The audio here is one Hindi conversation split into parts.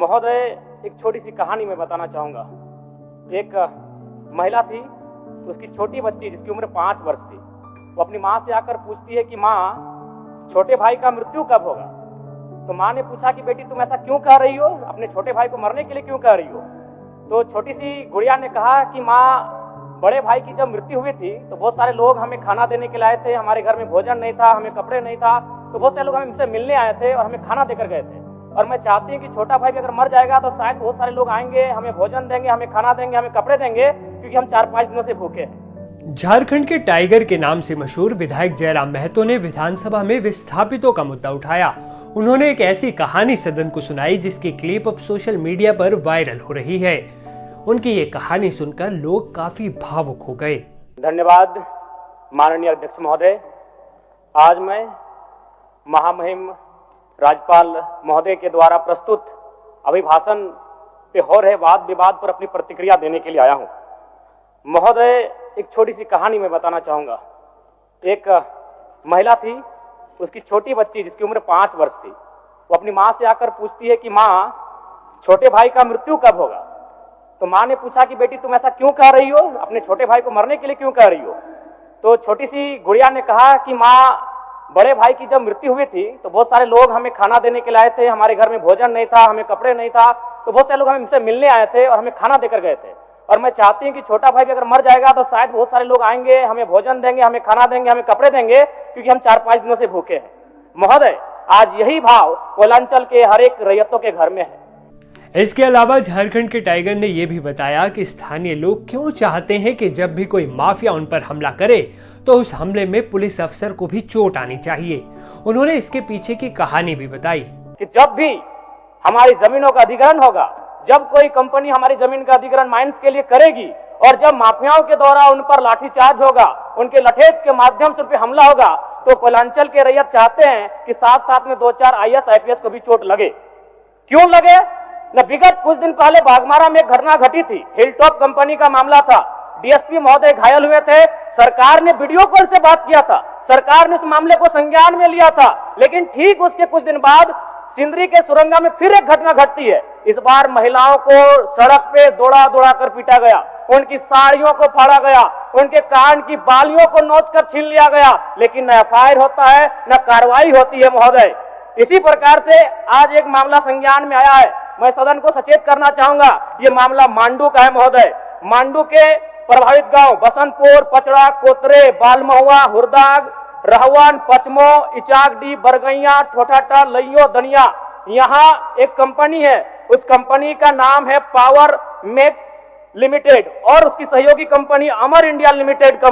महोदय, एक छोटी सी कहानी मैं बताना चाहूँगा। एक महिला थी, उसकी छोटी बच्ची जिसकी उम्र 5 वर्ष थी, वो अपनी माँ से आकर पूछती है कि माँ, छोटे भाई का मृत्यु कब होगा? तो माँ ने पूछा कि बेटी तुम ऐसा क्यों कह रही हो, अपने छोटे भाई को मरने के लिए क्यों कह रही हो? तो छोटी सी गुड़िया ने कहा कि माँ, बड़े भाई की जब मृत्यु हुई थी तो बहुत सारे लोग हमें खाना देने के लिए आए थे, हमारे घर में भोजन नहीं था, हमें कपड़े नहीं था, तो बहुत सारे लोग हमसे मिलने आए थे और हमें खाना देकर गए थे। और मैं चाहती हूँ कि छोटा भाई भी अगर मर जाएगा तो शायद बहुत सारे लोग आएंगे, हमें भोजन देंगे, हमें खाना देंगे, हमें कपड़े देंगे, क्योंकि हम 4-5 दिनों से भूखे हैं। झारखंड के टाइगर के नाम से मशहूर विधायक जयराम महतो ने विधानसभा में विस्थापितों का मुद्दा उठाया। उन्होंने एक ऐसी कहानी सदन को सुनाई जिसकी क्लिप अब सोशल मीडिया पर वायरल हो रही है। उनकी ये कहानी सुनकर लोग काफी भावुक हो गए। धन्यवाद माननीय अध्यक्ष महोदय। आज मैं महामहिम राज्यपाल महोदय के द्वारा प्रस्तुत अभिभाषण पे हो रहे वाद विवाद पर अपनी प्रतिक्रिया देने के लिए आया हूं। महोदय, एक छोटी सी कहानी मैं बताना चाहूंगा। एक महिला थी, उसकी छोटी बच्ची जिसकी उम्र 5 वर्ष थी, वो अपनी माँ से आकर पूछती है कि माँ, छोटे भाई का मृत्यु कब होगा? तो माँ ने पूछा कि बेटी तुम ऐसा क्यों कह रही हो, अपने छोटे भाई को मरने के लिए क्यों कह रही हो? तो छोटी सी गुड़िया ने कहा कि माँ, बड़े भाई की जब मृत्यु हुई थी तो बहुत सारे लोग हमें खाना देने के लिए आए थे, हमारे घर में भोजन नहीं था, हमें कपड़े नहीं था, तो बहुत सारे लोग हमसे मिलने आए थे और हमें खाना देकर गए थे। और मैं चाहती हूँ कि छोटा भाई भी अगर मर जाएगा तो शायद बहुत सारे लोग आएंगे, हमें भोजन देंगे, हमें खाना देंगे, हमें कपड़े देंगे, क्योंकि हम 4-5 दिनों से भूखे हैं। महोदय, आज यही भाव कोयलांचल के हर एक रैयतों के घर में है। इसके अलावा झारखंड के टाइगर ने यह भी बताया कि स्थानीय लोग क्यों चाहते हैं कि जब भी कोई माफिया उन पर हमला करे तो उस हमले में पुलिस अफसर को भी चोट आनी चाहिए। उन्होंने इसके पीछे की कहानी भी बताई कि जब भी हमारी जमीनों का अधिग्रहण होगा, जब कोई कंपनी हमारी जमीन का अधिग्रहण माइंस के लिए करेगी और जब माफियाओं के द्वारा उन पर लाठीचार्ज होगा, उनके लठेत के माध्यम से उन पर हमला होगा, तो कोयलांचल के रैयत चाहते हैं कि साथ साथ में 2-4 IAS IPS को भी चोट लगे। क्यों लगे? न विगत कुछ दिन पहले बागमारा में एक घटना घटी थी, हिलटॉप कंपनी का मामला था। DSP महोदय घायल हुए थे, सरकार ने वीडियो कॉल से बात किया था, सरकार ने उस मामले को संज्ञान में लिया था, लेकिन ठीक उसके कुछ दिन बाद सिंदरी के सुरंगा में फिर एक घटना घटती है। इस बार महिलाओं को सड़क पे दौड़ा दौड़ा कर पीटा गया, उनकी साड़ियों को फाड़ा गया, उनके कान की बालियों को नोच कर छीन लिया गया, लेकिन न FIR होता है, न कार्रवाई होती है। महोदय, इसी प्रकार से आज एक मामला संज्ञान में आया है। मैं सदन को सचेत करना चाहूंगा, ये मामला मांडू का है। महोदय, मांडू के प्रभावित गांव बसंतपुर, पचड़ा, कोतरे, बालमहुआ, हुरदाग, रहवान, पचमो, इचाकडी, बरगैया, ठोठाटा, लइयो, दनिया, यहाँ एक कंपनी है। उस कंपनी का नाम है पावर मेक लिमिटेड और उसकी सहयोगी कंपनी अमर इंडिया लिमिटेड।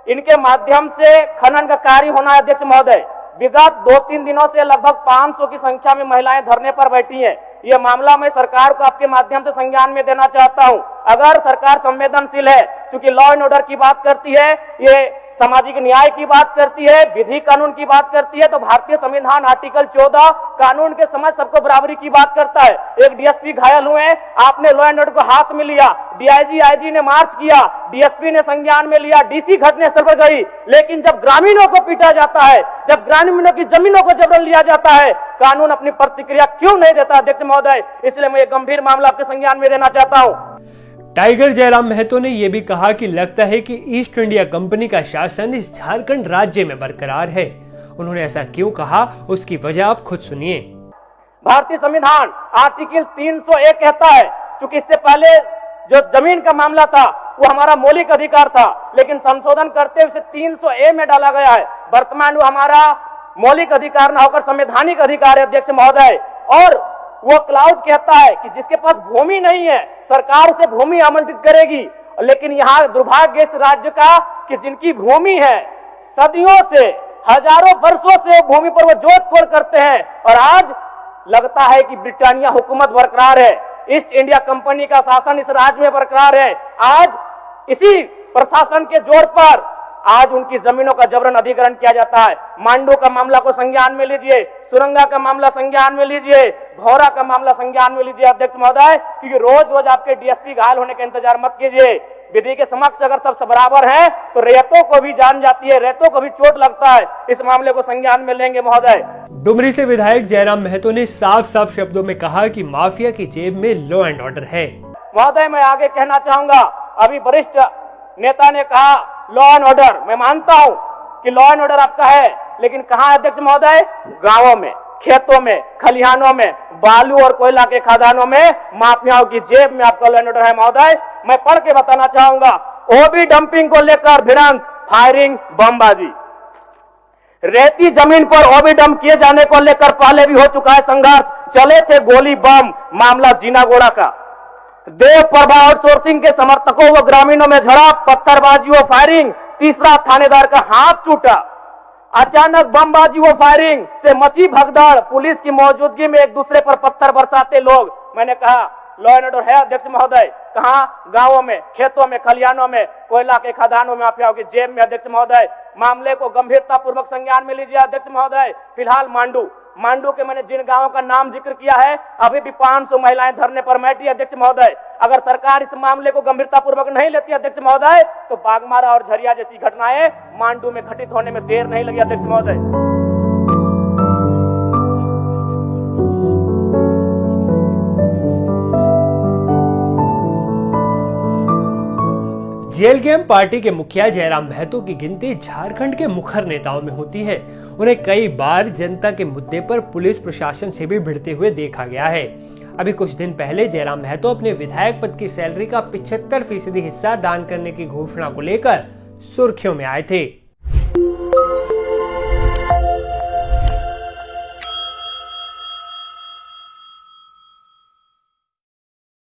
इनके माध्यम से खनन का कार्य होना है। अध्यक्ष महोदय, विगत 2-3 दिनों से लगभग 500 की संख्या में महिलाएं धरने पर बैठी हैं। ये मामला मैं सरकार को आपके माध्यम से संज्ञान में देना चाहता हूं। अगर सरकार संवेदनशील है, क्योंकि लॉ एंड ऑर्डर की बात करती है, ये सामाजिक न्याय की बात करती है, विधि कानून की बात करती है, तो भारतीय संविधान आर्टिकल 14 कानून के समझ सबको बराबरी की बात करता है। एक DSP घायल हुए, आपने लॉ एंड ऑर्डर को हाथ में लिया, DIG IG ने मार्च किया, DSP ने संज्ञान में लिया, DC घटनास्थल पर गई, लेकिन जब ग्रामीणों को पीटा जाता है, जब ग्रामीणों की जमीनों को जबरन लिया जाता है, कानून अपनी प्रतिक्रिया क्यों नहीं देता? अध्यक्ष महोदय, इसलिए मैं ये गंभीर मामला आपके संज्ञान में देना चाहता हूं। टाइगर जयराम महतो ने यह भी कहा कि लगता है कि ईस्ट इंडिया कंपनी का शासन इस झारखंड राज्य में बरकरार है। उन्होंने ऐसा क्यों कहा, उसकी वजह आप खुद सुनिए। भारतीय संविधान आर्टिकल 301 कहता है, क्योंकि इससे पहले जो जमीन का मामला था वो हमारा मौलिक अधिकार था, लेकिन संशोधन करते हुए 300A में डाला गया है। वर्तमान वो हमारा मौलिक अधिकार न होकर संवैधानिक अधिकार है। अध्यक्ष महोदय, और वो क्लाउज कहता है कि जिसके पास भूमि नहीं है सरकार उसे भूमि आवंटित करेगी, लेकिन यहाँ दुर्भाग्य इस राज्य का कि जिनकी भूमि है, सदियों से, हजारों वर्षों से भूमि पर वो जोत-खोड़ करते हैं, और आज लगता है कि ब्रिटानिया हुकूमत बरकरार है, ईस्ट इंडिया कंपनी का शासन इस राज्य में बरकरार है। आज इसी प्रशासन के जोर पर आज उनकी जमीनों का जबरन अधिग्रहण किया जाता है। मांडू का मामला को संज्ञान में लीजिए, सुरंगा का मामला संज्ञान में लीजिए, भौरा का मामला संज्ञान में लीजिए। अध्यक्ष महोदय, क्योंकि रोज रोज आपके DSP घायल होने का इंतजार मत कीजिए। विधि के समक्ष अगर सब बराबर हैं तो रेतों को भी जान जाती है, रेतों को भी चोट लगता है। इस मामले को संज्ञान में लेंगे महोदय। डुमरी से विधायक जयराम महतो ने साफ साफ शब्दों में कहा कि माफिया की जेब में लॉ एंड ऑर्डर है। महोदय, मैं आगे कहना चाहूंगा, अभी वरिष्ठ नेता ने कहा लॉ एंड ऑर्डर, मैं मानता हूं कि लॉ एंड ऑर्डर आपका है, लेकिन कहां अध्यक्ष महोदय? गांवों में, खेतों में, खलिहानों में, बालू और कोयला के खदानों में माफियाओं की जेब में आपका लॉ एंड ऑर्डर है। महोदय, मैं पढ़ के बताना चाहूंगा, ओबी डंपिंग को लेकर भिड़ंत, फायरिंग, बमबाजी, रेती जमीन पर ओबी डंप किए जाने को लेकर पहले भी हो चुका है संघर्ष, चले थे गोली बम, मामला जीनागोड़ा का। देव प्रभा आउटसोर्सिंग के समर्थकों व ग्रामीणों में झड़प, पत्थरबाजी व फायरिंग, तीसरा थानेदार का हाथ टूटा। अचानक बमबाजी व फायरिंग से मची भगदड़, पुलिस की मौजूदगी में एक दूसरे पर पत्थर बरसाते लोग। मैंने कहा लॉ एंड ऑर्डर है अध्यक्ष महोदय, कहां? गांवों में, खेतों में, खलिहानों में, कोयला के खदानों में, माफियाओं की जेब में। अध्यक्ष महोदय, मामले को गंभीरता पूर्वक संज्ञान में लीजिए अध्यक्ष महोदय। फिलहाल मांडू के मैंने जिन गांवों का नाम जिक्र किया है, अभी भी 500 महिलाएं धरने पर बैठी अध्यक्ष महोदय। अगर सरकार इस मामले को गंभीरता पूर्वक नहीं लेती अध्यक्ष महोदय, तो बागमारा और झरिया जैसी घटनाएं मांडू में घटित होने में देर नहीं लगी अध्यक्ष महोदय। जेएलकेएम पार्टी के मुखिया जयराम महतो की गिनती झारखंड के मुखर नेताओं में होती है। उन्हें कई बार जनता के मुद्दे पर पुलिस प्रशासन से भी भिड़ते हुए देखा गया है। अभी कुछ दिन पहले जयराम महतो अपने विधायक पद की सैलरी का 75% हिस्सा दान करने की घोषणा को लेकर सुर्खियों में आए थे।